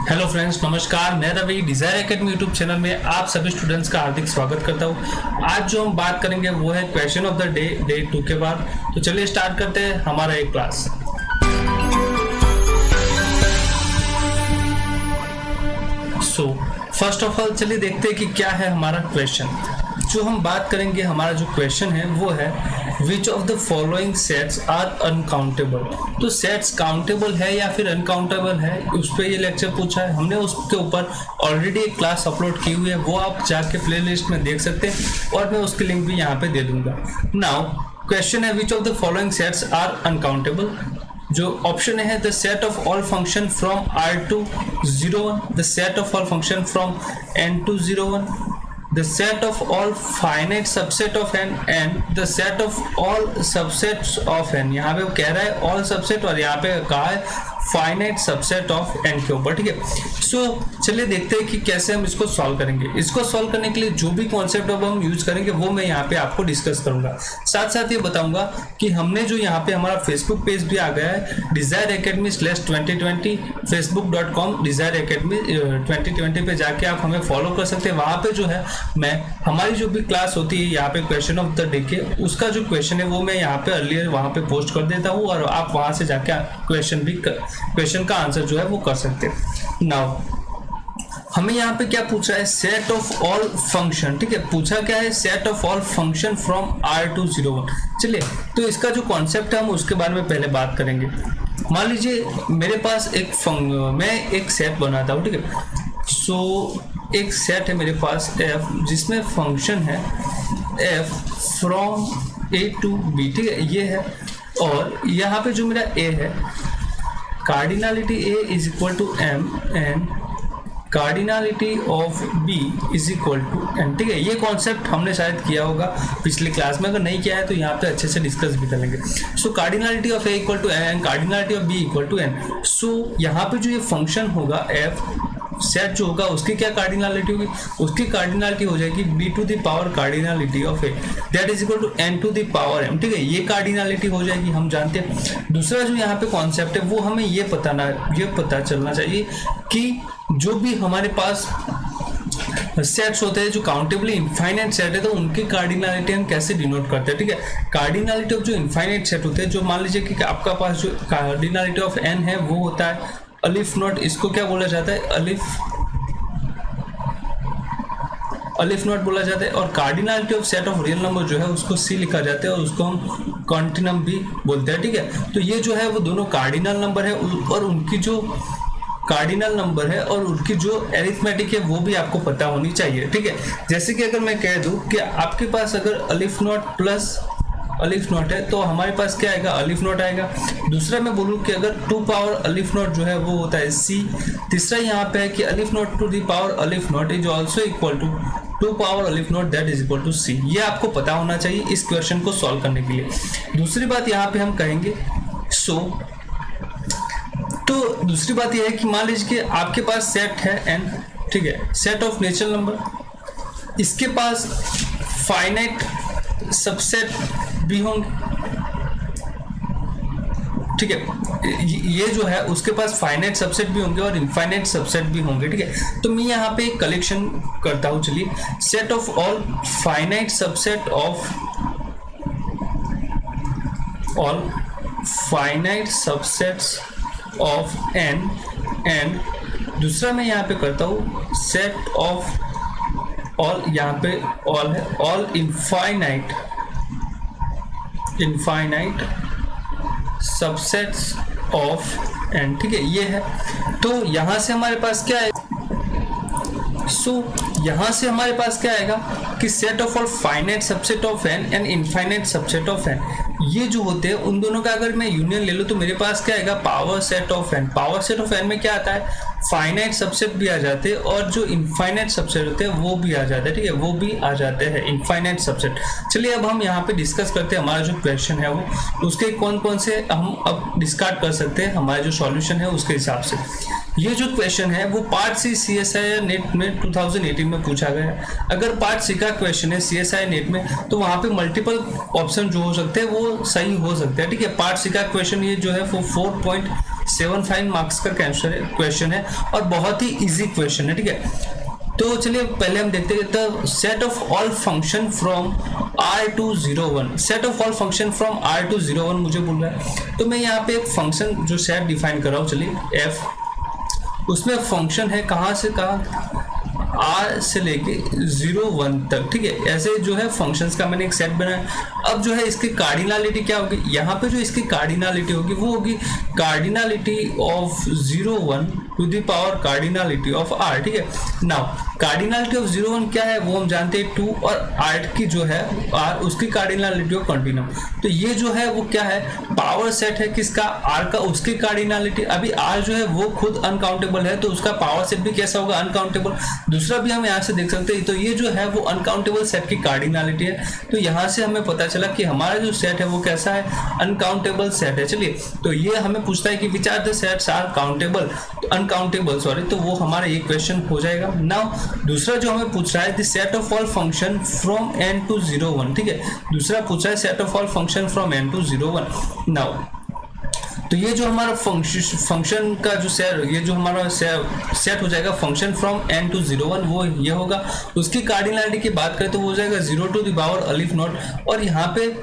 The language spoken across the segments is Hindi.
हेलो फ्रेंड्स, नमस्कार। मैं Ravi desire academy YouTube channel में आप सभी स्टूडेंट्स का हार्दिक स्वागत करता हूं। आज जो हम बात करेंगे वो है क्वेश्चन ऑफ द डे 2 के बाद। तो चलिए स्टार्ट करते हैं हमारा एक क्लास। फर्स्ट ऑफ ऑल चलिए देखते हैं कि क्या है हमारा क्वेश्चन। जो हम बात करेंगे, हमारा जो क्वेश्चन है वो है which of the following sets are uncountable. तो सेट्स काउंटेबल है या फिर अनकाउंटेबल है, उस पर ये लेक्चर पूछा है। हमने उसके ऊपर ऑलरेडी एक क्लास अपलोड की हुई है, वो आप जाके प्लेलिस्ट में देख सकते हैं और मैं उसकी लिंक भी यहाँ पे दे दूंगा। नाउ क्वेश्चन है which of the following sets are uncountable. जो ऑप्शन है the set of all function from R to 01, the set of all function from N to 01, the set of all finite subset of n and the set of all subsets of n। यहाँ पे वो कह रहा है all subset और यहाँ पे कहा है फाइनाइट सबसेट ऑफ n के ऊपर, ठीक है। सो चलिए देखते हैं कि कैसे हम इसको सॉल्व करेंगे। इसको सॉल्व करने के लिए जो भी कॉन्सेप्ट अब हम यूज करेंगे वो मैं यहाँ पे आपको डिस्कस करूंगा। साथ साथ ये बताऊंगा कि हमने जो यहाँ पे हमारा फेसबुक पेज भी आ गया है Dzire academy /2020, facebook.com Dzire academy 2020 पे जाके आप हमें फॉलो कर सकते हैं। वहाँ पे जो है मैं हमारी जो भी क्लास होती है यहाँ पे क्वेश्चन ऑफ द डे के, उसका जो क्वेश्चन है वो मैं यहाँ पे अर्लियर वहाँ पे पोस्ट कर देता हूँ और आप वहाँ से जाके क्वेश्चन का आंसर जो है वो कर सकते हैं। नाउ हमें यहाँ पे क्या पूछा है, सेट ऑफ ऑल फंक्शन, ठीक है। पूछा क्या है, set of all function from R to 01। चलिए तो इसका जो कॉन्सेप्ट है हम उसके बारे में पहले बात करेंगे। मान लीजिए मेरे पास मैं एक सेट बनाता हूँ, ठीक है। सो एक सेट है मेरे पास f जिसमें फंक्शन है f from A to B, ठीक है, ये है। और यहाँ पे जो मेरा a है, cardinality a is equal to m and cardinality of b is equal to n, ठीक है। ये कॉन्सेप्ट हमने शायद किया होगा पिछले क्लास में, अगर नहीं किया है तो यहाँ पे अच्छे से डिस्कस भी करेंगे। So cardinality of a equal to n, cardinality of b equal to n। So यहाँ पे जो ये फंक्शन होगा f सेट जो होगा उसकी क्या कार्डिनलिटी होगी, उसकी कार्डिनलिटी हो जाएगी b to the power cardinality of a that is equal to n to the power m, ठीक है। ये कार्डिनलिटी हो जाएगी, हम जानते हैं। दूसरा जो यहाँ पे कॉन्सेप्ट है वो हमें ये पता चलना चाहिए कि जो भी हमारे पास सेट्स होते हैं जो काउंटेबली इनफाइनाइट सेट है तो उनकी कार्डिनलिटी हम कैसे डिनोट करते हैं, ठीक है। कार्डिनलिटी ऑफ जो इनफाइनाइट सेट होते हैं, जो मान लीजिए कि आपका पास जो कार्डिनलिटी ऑफ n है वो होता है अलिफ नॉट, इसको क्या बोला जाता है, अलिफ नॉट बोला जाता है। और cardinality of set of real number जो है उसको C लिखा जाता है और उसको हम कॉन्टिनम भी बोलते हैं, ठीक है। तो ये जो है वो दोनों कार्डिनल नंबर है और उनकी जो कार्डिनल नंबर है और उनकी जो एरिथमेटिक है वो भी आपको पता होनी चाहिए, ठीक है। जैसे कि अगर मैं कह दूं कि आपके पास अगर अलिफ नॉट प्लस अलिफ नॉट है तो हमारे पास क्या आएगा, अलिफ नॉट आएगा। दूसरा मैं बोलूँ कि अगर 2 पावर अलिफ नॉट जो है वो होता है C। तीसरा यहाँ पे है कि aleph naught to the power aleph naught is also equal to 2 power aleph naught that is equal to C। ये आपको पता होना चाहिए इस क्वेश्चन को सॉल्व करने के लिए। दूसरी बात यहाँ पे हम कहेंगे तो दूसरी बात यह है कि मान लीजिए कि आपके पास सेट है n, ठीक है, सेट ऑफ नेचुरल नंबर, इसके पास फाइनाइट सबसेट भी होंगे, ठीक है। ये जो है उसके पास फाइनाइट सबसेट भी होंगे और इनफाइनाइट सबसेट भी होंगे, ठीक है। तो मैं यहाँ पे एक कलेक्शन करता हूँ। चलिए, set of all finite subset of all finite subsets of n and दूसरा मैं यहाँ पे करता हूँ सेट ऑफ ऑल, यहाँ पे ऑल है, all infinite subsets of n, ठीक है, ये है। तो यहाँ से हमारे पास क्या है, यहाँ से हमारे पास क्या आएगा कि set of all finite subset of n and infinite subset of n, ये जो होते हैं उन दोनों का अगर मैं यूनियन ले लूँ तो मेरे पास क्या आएगा, power set of n। Power set of n में क्या आता है, फाइनाइट सबसेट भी आ जाते हैं और जो इनफाइनाइट सबसेट होते हैं वो भी आ जाते हैं, ठीक है, वो भी आ जाते हैं इनफाइनाइट सबसेट। चलिए अब हम यहाँ पे डिस्कस करते हैं हमारा जो क्वेश्चन है वो उसके कौन कौन से हम अब डिस्कार्ड कर सकते हैं हमारा जो सॉल्यूशन है उसके हिसाब से। ये जो क्वेश्चन है वो पार्ट सी CSI नेट में 2018 में पूछा गया है। अगर पार्ट सी का क्वेश्चन है CSI नेट में तो वहाँ पे मल्टीपल ऑप्शन जो हो सकते हैं वो सही हो सकते हैं, ठीक है। पार्ट सी का क्वेश्चन ये जो है वो 5 मार्क्स का क्वेश्चन है और बहुत ही इजी क्वेश्चन है, ठीक है। तो चलिए पहले हम देखते हैं the set of all function from R201, set of all function from R201 मुझे बोल रहा है। तो मैं यहाँ पे एक फंक्शन जो सेट डिफाइन कर रहा हूँ, चलिए f, उसमें फंक्शन है कहाँ से कहाँ, R से लेके 01 तक, ठीक है। ऐसे जो है फंक्शंस का मैंने एक सेट बनाया। अब जो है इसकी कार्डिनलिटी क्या होगी, यहाँ पे जो इसकी कार्डिनलिटी होगी वो होगी cardinality of 01 to the power cardinality of R, ठीक है। नाउ कार्डिनलिटी ऑफ 01 क्या है वो हम जानते हैं 2, और R की जो है R उसकी कार्डिनलिटी ऑफ कंटिन्यूम। तो ये जो है वो क्या है, पावर सेट है किसका, R का, उसकी कार्डिनलिटी। अभी R जो है वो खुद अनकाउंटेबल है तो उसका पावर सेट भी कैसा होगा, अनकाउंटेबल। दूसरा भी हम यहाँ से देख सकते हैं, तो ये जो है वो अनकाउंटेबल सेट की कार्डिनलिटी है। तो यहाँ से हमें पता चला कि हमारा जो सेट है वो कैसा है, अनकाउंटेबल सेट है। चलिए तो ये हमें पूछता है कि which are the sets are countable, uncountable sorry, तो वो हमारा ये क्वेश्चन हो जाएगा। नाउ दूसरा जो हमें पूछ रहा है the set of all function from n to 01, ठीक है। दूसरा पूछा है set of all function from n to 01। Now तो ये जो हमारा फंक्शन का जो सेट, ये जो हमारा सेट हो जाएगा फंक्शन फ्रॉम n to 01, वो ये होगा। उसकी कार्डिनलिटी की बात करें तो वो हो जाएगा 0 to the power अलिफ नॉट, और यहाँ पे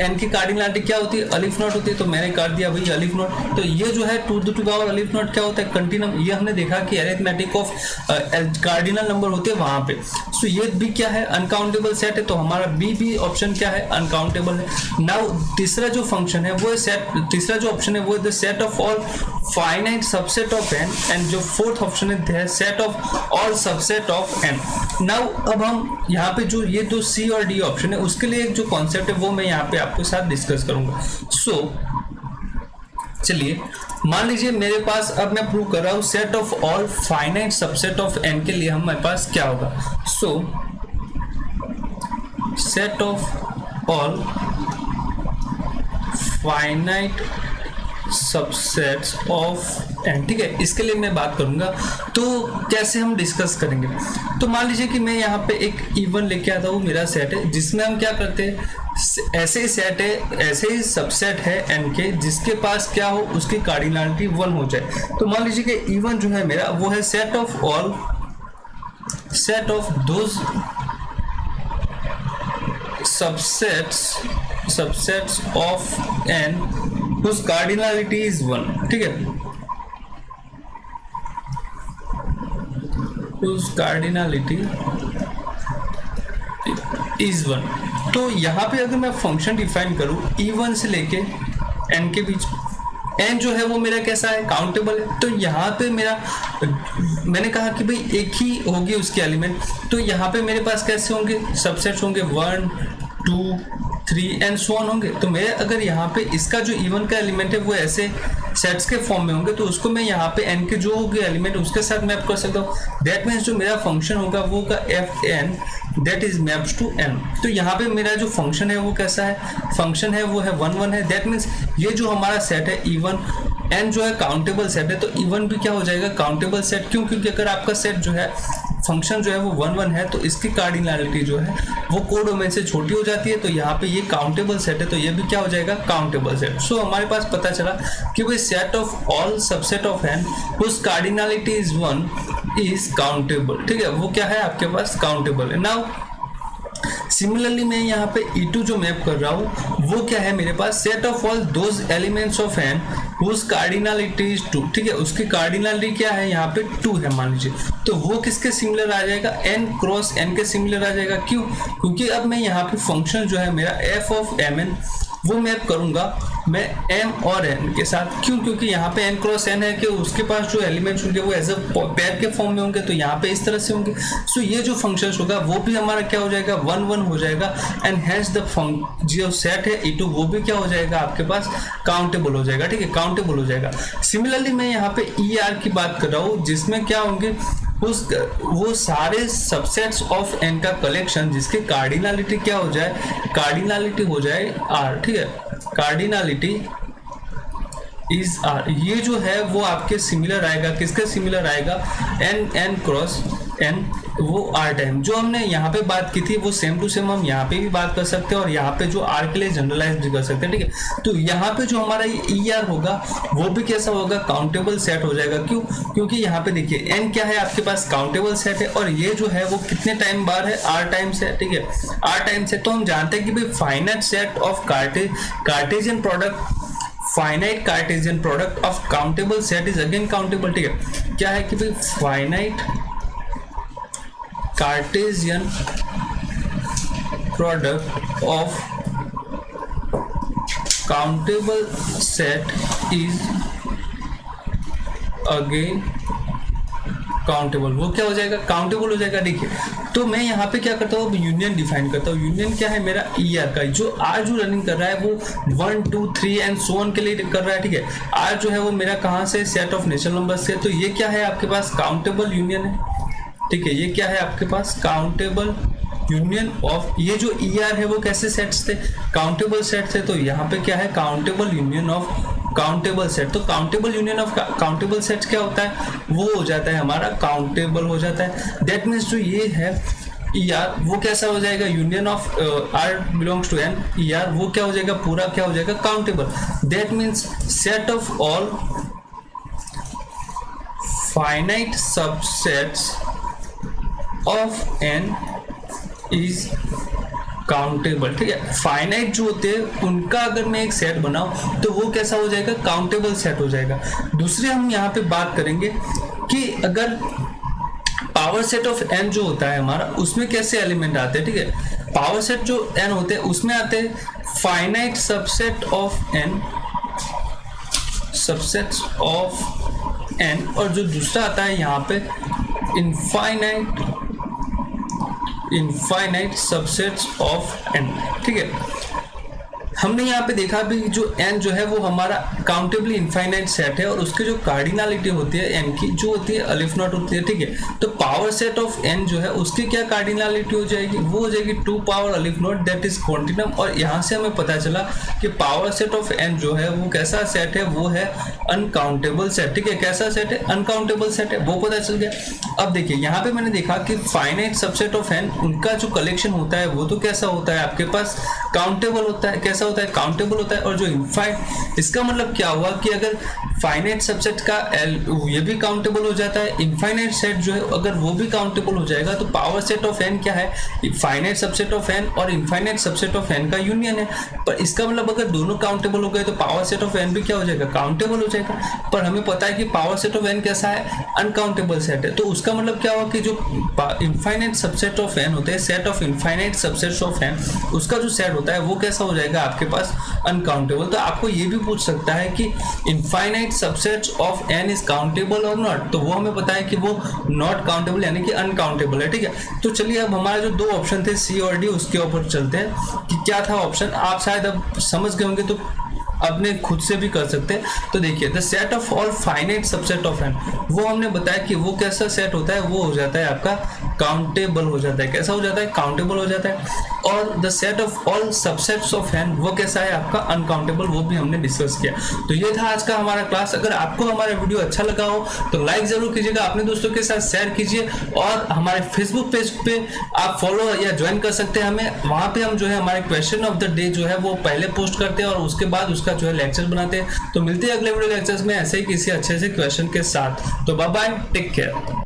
n की कार्डिनलिटी क्या होती है, अलिफ नॉट होती है, तो मैंने कर दिया भाई अलिफ नॉट। तो ये जो है 2 to the power अलिफ नॉट क्या होता है, कंटिन्यूम। ये हमने देखा कि अरिथमेटिक ऑफ कार्डिनल नंबर होते हैं वहां पे। सो ये भी क्या है, अनकाउंटेबल सेट है, तो हमारा बी ऑप्शन क्या है, अनकाउंटेबल है। नाउ तीसरा जो फंक्शन है वो सेट, तीसरा जो ऑप्शन है वो the set of all finite subset of n, and जो फोर्थ ऑप्शन है set of all subset of n। Now अब हम यहाँ पे जो ये दो सी और डी ऑप्शन है उसके लिए एक जो कॉन्सेप्ट है वो मैं यहाँ पे आपके साथ डिस्कस करूंगा। सो चलिए मान लीजिए मेरे पास, अब मैं प्रूव कर रहा हूँ set of all finite subset of n के लिए हमारे पास क्या होगा। सो set of all finite subsets of n, ठीक है। इसके लिए मैं बात करूंगा तो कैसे हम डिस्कस करेंगे। तो मान लीजिए कि मैं यहाँ पे एक इवन लेके आता हूँ, मेरा सेट है जिसमें हम क्या करते हैं, ऐसे ही सेट है, ऐसे ही सबसेट है n के जिसके पास क्या हो, उसकी कार्डिनलिटी 1 हो जाए। तो मान लीजिए कि इवन जो है मेरा वो है set of all, set of those subsets of n whose cardinality is 1, ठीक है, whose cardinality is 1। तो यहाँ पे अगर मैं फंक्शन डिफाइन करूँ E1 से लेके n के बीच, n जो है वो मेरा कैसा है, काउंटेबल है। तो यहाँ पे मेरा, मैंने कहा कि भाई एक ही होगी उसके एलिमेंट, तो यहाँ पे मेरे पास कैसे होंगे, सबसेट्स होंगे 1 2 3 एंड सो ऑन होंगे। तो मैं अगर यहाँ पे इसका जो इवन का एलिमेंट है वो ऐसे सेट्स के फॉर्म में होंगे, तो उसको मैं यहाँ पे n के जो होंगे एलिमेंट उसके साथ मैप कर सकता हूँ। दैट मीन्स जो मेरा फंक्शन होगा वो होगा fn that is maps to n। तो यहाँ पे मेरा जो फंक्शन है वो कैसा है, फंक्शन है वो है 1 1 है। दैट मीन्स ये जो हमारा सेट है इवन, n जो है काउंटेबल सेट है, तो इवन भी क्या हो जाएगा, काउंटेबल सेट। क्यों, क्योंकि अगर आपका सेट जो है, फंक्शन जो है वो 1 1 है, तो इसकी कार्डिनलिटी जो है वो कोडोमेन से छोटी हो जाती है। तो यहाँ पे ये काउंटेबल सेट है, तो ये भी क्या हो जाएगा, काउंटेबल सेट। सो हमारे पास पता चला कि भाई set of all subset of n whose cardinality is 1 is countable, ठीक है, वो क्या है आपके पास, काउंटेबल है। नाउ सिमिलरली मैं यहाँ पे E2 जो मैप कर रहा हूँ वो क्या है मेरे पास, set of all those elements of n whose cardinality is 2, ठीक है, उसकी कार्डिनलिटी क्या है यहाँ पे 2 है मान लीजिए। तो वो किसके सिमिलर आ जाएगा, n क्रॉस n के सिमिलर आ जाएगा। क्यों, क्योंकि अब मैं यहाँ पे फंक्शन जो है मेरा f ऑफ mn वो मैप करूंगा मैं m और n के साथ। क्यों, क्योंकि यहाँ पे n क्रॉस n है कि उसके पास जो एलिमेंट्स होंगे वो एज अ पेयर के फॉर्म में होंगे, तो यहाँ पे इस तरह से होंगे। सो ये जो फंक्शंस होगा वो भी हमारा क्या हो जाएगा, 1 1 हो जाएगा। एंड हेंस द जो सेट है E2 वो भी क्या हो जाएगा आपके पास, काउंटेबल हो जाएगा, ठीक है, काउंटेबल हो जाएगा। सिमिलरली मैं यहाँ पे ER की बात कर रहा हूँ जिसमें क्या होंगे, वो सारे सबसेट्स ऑफ n का कलेक्शन जिसके कार्डिनलिटी क्या हो जाए, कार्डिनलिटी हो जाए r, ठीक है, कार्डिनलिटी इज r। ये जो है वो आपके सिमिलर आएगा, किसके सिमिलर आएगा, n क्रॉस एन वो आर टाइम। जो हमने यहाँ पे बात की थी वो सेम टू सेम हम यहाँ पे भी बात कर सकते हैं और यहाँ पे जो आर के लिए जनरलाइज भी कर सकते हैं, ठीक है। तो यहाँ पे जो हमारा ई आर होगा वो भी कैसा होगा, काउंटेबल सेट हो जाएगा। क्यों? क्योंकि यहाँ पे देखिए एन क्या है आपके पास, काउंटेबल सेट है, और ये जो है वो कितने टाइम बार है, आर टाइम्स है, ठीक है, आर टाइम्स है। तो हम जानते हैं कि भाई finite set of Cartesian product, finite Cartesian product of countable set is again countable, ठीक है। क्या है कि भाई finite Cartesian product of countable set is again countable. वो क्या हो जाएगा, काउंटेबल हो जाएगा। देखिए तो मैं यहाँ पे क्या करता हूँ, यूनियन डिफाइन करता हूँ। यूनियन क्या है मेरा, ई आर का, जो आर जो रनिंग कर रहा है वो 1 2 3 एंड सो ऑन के लिए कर रहा है, ठीक है। आर जो है वो मेरा कहाँ से, सेट ऑफ नेचुरल नंबर से। तो ये क्या है आपके पास, काउंटेबल यूनियन है, ठीक है। ये क्या है आपके पास, काउंटेबल यूनियन ऑफ, ये जो ई आर है वो कैसे सेट्स थे, काउंटेबल सेट थे। तो यहाँ पे क्या है, countable union of countable set. तो countable union of countable set क्या होता है, वो हो जाता है हमारा काउंटेबल हो जाता है। दैट मीन्स जो ये है ई आर वो कैसा हो जाएगा, union of R belongs to N, ई आर वो क्या हो जाएगा, पूरा क्या हो जाएगा, countable. That means set of all finite subsets of N is countable, ठीक है। फाइनाइट जो होते हैं उनका अगर मैं एक सेट बनाऊं तो वो कैसा हो जाएगा, काउंटेबल सेट हो जाएगा। दूसरे हम यहाँ पे बात करेंगे कि अगर पावर सेट ऑफ एन जो होता है हमारा, उसमें कैसे एलिमेंट आते हैं, ठीक है। पावर सेट जो एन होते हैं उसमें आते हैं finite subset of N, subsets of N, और जो दूसरा आता है यहाँ पे इनफाइनाइट सबसेट्स ऑफ एन, ठीक है। हमने यहाँ पे देखा भी जो n जो है वो हमारा काउंटेबली इनफाइनाइट सेट है, और उसकी जो कार्डिनलिटी होती है n की जो होती है अलिफ नॉट होती है, ठीक है। तो पावर सेट ऑफ n जो है उसकी क्या कार्डिनलिटी हो जाएगी, वो हो जाएगी 2 power aleph naught, that is continuum. और यहाँ से हमें पता चला कि पावर सेट ऑफ n जो है वो कैसा सेट है, वो है अनकाउंटेबल सेट, ठीक है। कैसा सेट है, अनकाउंटेबल सेट है, वो पता चल गया। अब देखिए यहाँ पे मैंने देखा कि फाइनाइट सबसेट ऑफ n उनका जो कलेक्शन होता है वो तो कैसा होता है आपके पास, काउंटेबल होता है। कैसा होता है, काउंटेबल होता है। और जो इनफाइनाइट, इसका मतलब क्या हुआ कि अगर फाइनाइट सबसेट का ये भी काउंटेबल हो जाता है, इनफाइनाइट सेट जो है अगर वो भी काउंटेबल हो जाएगा, तो पावर सेट ऑफ n क्या है, फाइनाइट सबसेट ऑफ n और इनफाइनाइट सबसेट ऑफ n का यूनियन है। पर इसका मतलब अगर दोनों काउंटेबल हो गए तो पावर सेट ऑफ n भी क्या हो जाएगा, काउंटेबल हो जाएगा। पर हमें पता है कि पावर सेट ऑफ n कैसा है, अनकाउंटेबल सेट है। तो उसका मतलब क्या हुआ कि जो इनफाइनाइट सबसेट ऑफ n होते हैं, set of infinite subsets of n, उसका जो सेट होता है वो कैसा हो जाएगा आपके पास, अनकाउंटेबल। तो आपको ये भी पूछ सकता है कि infinite subsets of n is countable और नॉट, तो वो हमें पता है कि वो नॉट काउंटेबल यानी कि अनकाउंटेबल है, ठीक है। तो चलिए अब हमारा जो 2 ऑप्शन थे सी और डी, उसके ऊपर चलते हैं कि क्या था ऑप्शन। आप शायद अब समझ गए होंगे तो अपने खुद से भी कर सकते हैं। तो देखिए the set of all finite subset of n, वो हमने बताया कि वो कैसा सेट होता है, वो हो जाता है आपका काउंटेबल हो जाता है। कैसा हो जाता है, काउंटेबल हो जाता है। और the set of all subsets of n वो कैसा है आपका, अनकाउंटेबल, वो भी हमने डिस्कस किया। तो ये था आज का हमारा क्लास। अगर आपको हमारा वीडियो अच्छा लगा हो तो लाइक जरूर कीजिएगा, अपने दोस्तों के साथ शेयर कीजिए, और हमारे फेसबुक पेज पे आप फॉलो या ज्वाइन कर सकते हैं हमें। वहाँ पे हम जो है हमारे क्वेश्चन ऑफ द डे जो है वो पहले पोस्ट करते हैं और उसके बाद उसका जो है लेक्चर बनाते हैं। तो मिलते हैं अगले वीडियो लेक्चर्स में ऐसे ही किसी अच्छे से क्वेश्चन के साथ। तो बाय बाय, टेक केयर।